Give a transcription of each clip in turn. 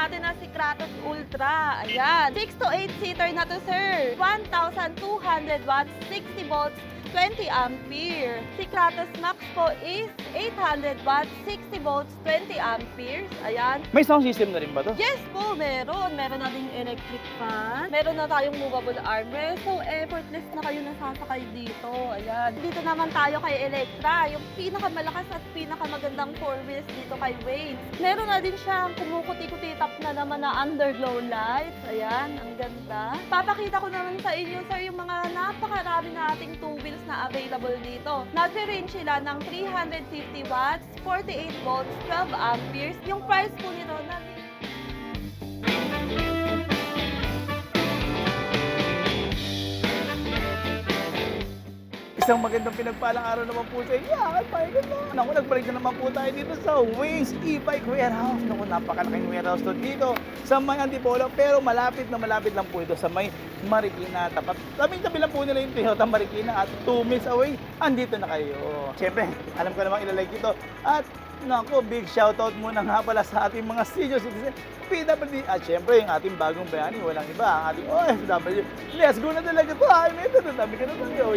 natin na si Kratos Ultra. Ayan. 6 to 8 seater na to, sir. 1,200 watts, 60 volts, 20 ampere. Si Kratos Max po is 800 watts, 60 volts, 20 amperes. Ayan. May sound system na rin ba to? Yes po, meron. Meron na din electric fan. Meron na tayong movable armrest. So, effortless na kayo nasasakay dito. Ayan. Dito naman tayo kay Electra. Yung pinakamalakas at pinakamagandang 4 wheels dito kay Wayne. Meron na din siyang kumukuti-kuti-tap na naman na underglow lights. Ayan, ang ganda. Papakita ko naman sa inyo, sir, yung mga napakarami na ating 2 wheels na available dito. Nag-range sila ng 350 watts, 48 volts, 12 amperes. Yung price po nito na Isang magandang pinagpalang araw naman po sa inyo. Naku, nagbalik na naman po tayo dito sa Wayne's E-Bike Warehouse. Naku, napakalaking warehouse to dito sa may Antipolo. Pero malapit lang po ito sa may Marikina. Tabi lang po nila yung Toyota Marikina at 2 minutes away, andito na kayo. Siyempre, alam ko namang ilalike ito. At naku, big shoutout muna nga pala sa ating mga senior citizen, PWD. At siyempre, yung ating bagong bayani, walang iba, ang ating OFW. Let's go na talaga to. Ay, may tatatabi ka na tayo.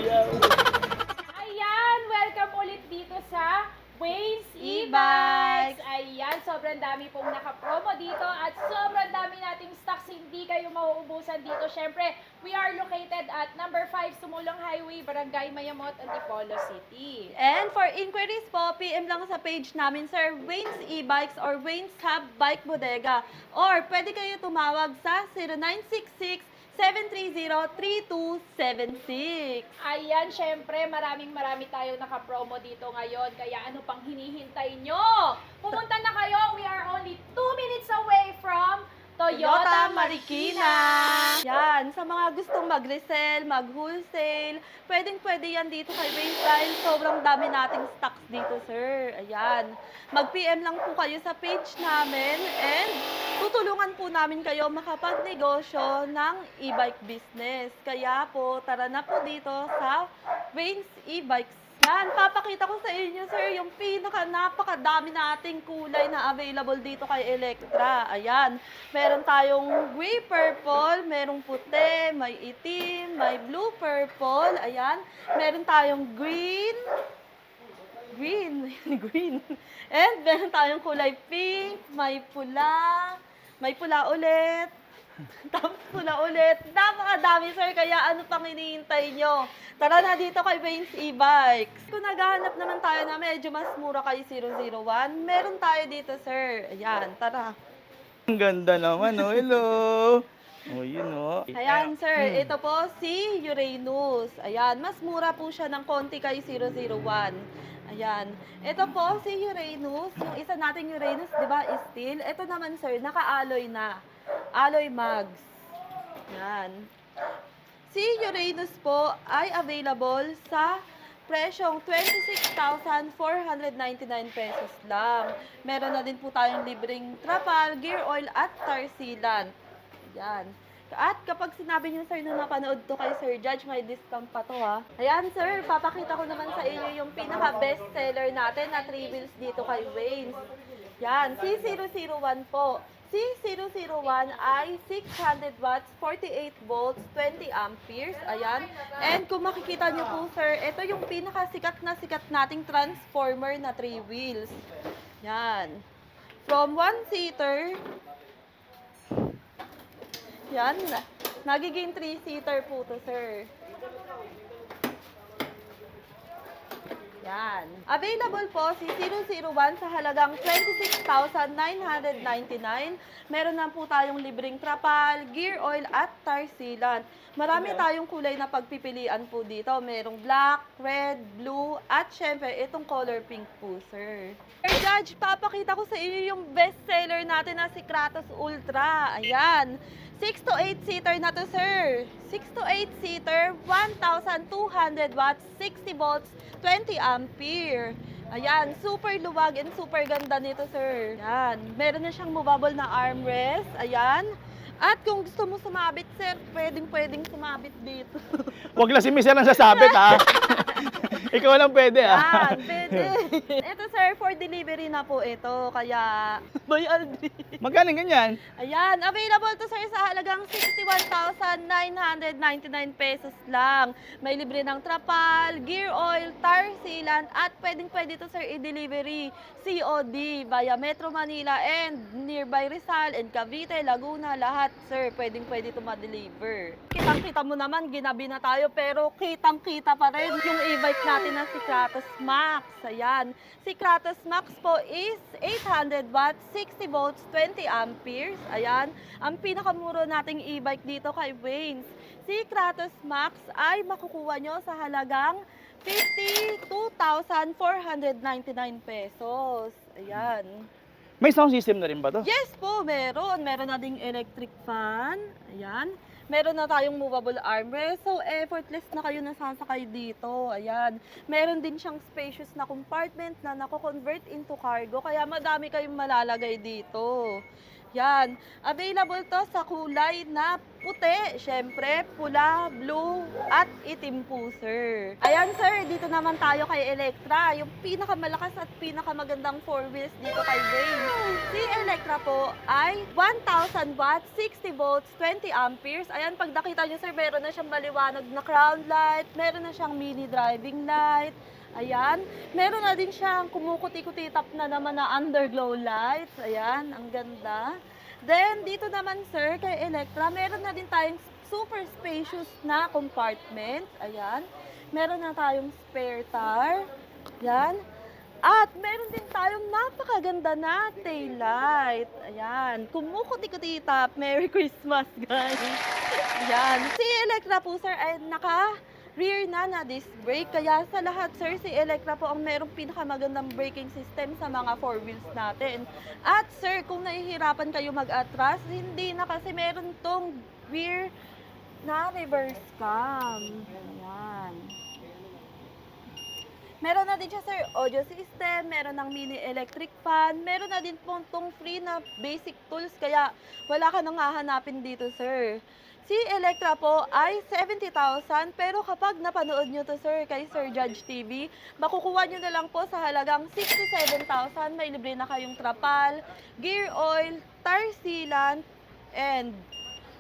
Ayan, welcome ulit dito sa Wayne's E-Bikes. Ayan, sobrang dami pong naka-promo dito at sobrang dami nating stocks, hindi kayo mauubusan dito. Syempre, we are located at number 5 Sumulong Highway, Barangay Mayamot, Antipolo City. And for inquiries po, PM lang sa page namin, sir, Wayne's E-Bikes or Wayne's Hub Bike Bodega. Or pwede kayo tumawag sa 0966-730-3276. Ayan, syempre, marami tayo naka-promo dito ngayon. Kaya ano pang hinihintay nyo? Pumunta na kayo. We are only 2 minutes away from Toyota Marikina. Yan, sa mga gustong mag-resell, mag-wholesale, pwedeng-pwede yan dito kay Wayne's dahil sobrang dami nating stocks dito, sir. Ayan. Mag-PM lang po kayo sa page namin and tutulungan po namin kayo makapagnegosyo ng e-bike business. Kaya po, tara na po dito sa Wayne's E-Bikes. Yan, papakita ko sa inyo, sir, yung napakadami nating kulay na available dito kay Electra. Ayan, meron tayong gray purple, merong puti, may itim, may blue purple. Ayan, meron tayong green, and meron tayong kulay pink, may pula ulit, tapos pula ulit. Napakadami, sir, kaya ano pang hinihintay nyo? Tara na dito kay Wayne's E-Bikes. Kung naghahanap naman tayo na medyo mas mura kay 001, meron tayo dito, sir. Ayan, tara. Ang ganda naman, oh. Hello. Oh, yun, oh. Ayan, sir. Ito po si Uranus. Ayan, mas mura po siya ng konti kay 001. Ayan. Ito po si Uranus. Yung isa nating Uranus, di ba, is steel. Ito naman, sir, naka-alloy na. Alloy mags. Ayan. Si Uranus po ay available sa presyong 26,499 pesos lang. Meron na din po tayong libreng trapal, gear oil at tar sealant. Ayan. At kapag sinabi niyo, sir, na napanood to kay Sir Judge, may discount pa to, ha. Ayan, sir, papakita ko naman sa inyo yung pinaka-best seller natin na 3 wheels dito kay Wayne's. Yan, si 001 po. Si 001 ay 600 watts, 48 volts, 20 amperes. Ayan. And kung makikita niyo po, sir, ito yung pinakasikat nating transformer na 3 wheels. Yan. From 1-seater, yan, nagiging 3-seater po to, sir. Yan. Available po si 001 sa halagang 26,999. Meron na po tayong libreng trapal, gear oil at tar sealant. Marami tayong kulay na pagpipilian po dito. Merong black, red, blue, at syempre itong color pink po, sir. Sir Judge, papakita ko sa inyo yung best seller natin na si Kratos Ultra. Ayan. 6 to 8 seater na to, sir. 6 to 8 seater, 1,200 watts, 60 volts, 20 ampere. Ayan, super luwag and super ganda nito, sir. Ayan, meron na siyang movable na armrest. Ayan. At kung gusto mo sumabit, sir, pwedeng sumabit dito. Huwag lang si Miss ang sasabit, ha? Ikaw lang pwede Yan, pwede. Ito sir, for delivery na po ito. Kaya, Boy Aldrin. Magkano ganyan? Ayan, available to sir sa halagang 61,999 pesos lang. May libre ng trapal, gear oil, tire sealant, at pwede to sir i-delivery COD via Metro Manila and nearby Rizal and Cavite, Laguna, lahat sir, pwede to ma-deliver. Kitang-kita mo naman, ginabi na tayo, pero kitang-kita pa rin yung e-bike natin na si Kratos Max. Ayan, si Kratos Max po is 800 watts, 60 volts, 20 amperes. Ayan, ang pinakamuro nating e-bike dito kay Waynes. Si Kratos Max ay makukuha nyo sa halagang 52,499 pesos. Ayan. May sound system na rin ba to? Yes po, meron. Meron na ding electric fan. Ayan. Meron na tayong movable armrest. So, effortless na kayo nasasakay dito. Ayan. Meron din siyang spacious na compartment na nako-convert into cargo. Kaya madami kayong malalagay dito. Yan. Available to sa kulay na puti, syempre, pula, blue, at itim po, sir. Ayan, sir, dito naman tayo kay Electra, yung pinakamalakas at pinakamagandang 4 wheels dito kay Wayne. Si Electra po ay 1,000 watts, 60 volts, 20 amperes. Ayan, pag nakita nyo, sir, meron na siyang maliwanag na crown light, meron na siyang mini driving light. Ayan, meron na din siyang kumukuti-kuti tap na naman na underglow lights. Ayan, ang ganda. Then, dito naman sir, kay Electra, meron na din tayong super spacious na compartment. Ayan, meron na tayong spare tire. Ayan. At meron din tayong napakaganda na taillight. Ayan, kumukuti-kuti tap. Merry Christmas, guys. Ayan, si Electra po sir ay rear na disc brake. Kaya sa lahat sir, si Electra po ang merong pinakamagandang braking system sa mga 4 wheels natin. At sir, kung nahihirapan kayo mag-atras, hindi na kasi meron tong rear na reverse cam. Ayan. Meron na din siya sir, audio system, meron ng mini electric fan, meron na din po tong free na basic tools, kaya wala ka nang hahanapin dito sir. Si Electra po ay 70,000, pero kapag napanood nyo to sir kay Sir Judge TV, makukuha nyo na lang po sa halagang 67,000. May libre na kayong trapal, gear oil, tire sealant, and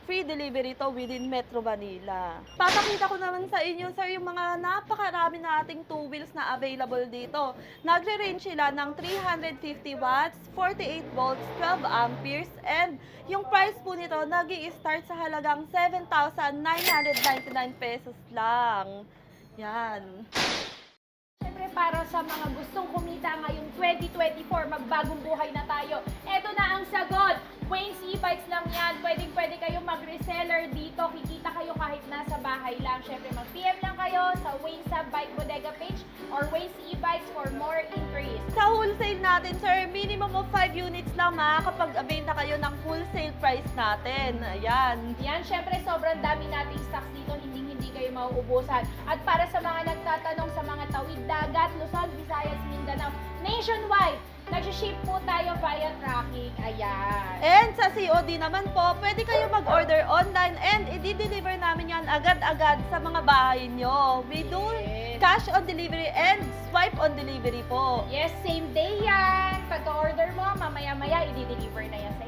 free delivery to within Metro Manila. Papakita ko naman sa inyo sir yung mga napakarami nating 2 wheels na available dito. Nagre-range sila ng 350 watts, 48 volts, 12 amperes, and yung price po nito nag-i-start sa halagang 7,999 pesos lang. Yan. Siyempre, para sa mga gustong kumita ngayong 2024, magbagong buhay na tayo. Eto na ang sagot. Wayne's e-bikes lang yan. Pwede kayo mag-reseller dito. Kikita kayo kahit nasa bahay lang. Siyempre, mag-PM lang kayo sa Wayne's Bike Bodega page or Wayne's e-bikes for more increase. Sa wholesale natin, sir, minimum of 5 units lang makakapag-abenta kayo ng wholesale price natin. Ayan. Yan, syempre, sobrang dami nating stocks dito. Hindi kayo mauubusan. At para sa mga nagtatanong sa mga tawid dagat, Luzon, Visayas, Mindanao, nationwide, nag-ship po tayo via tracking. Ayan. And sa COD naman po, pwede kayo mag-order online and i-deliver namin yan agad-agad sa mga bahay nyo. We do Yes. cash on delivery and swipe on delivery po. Yes, same day yan. Pagka-order mo, mamaya-maya, i-deliver na yan sa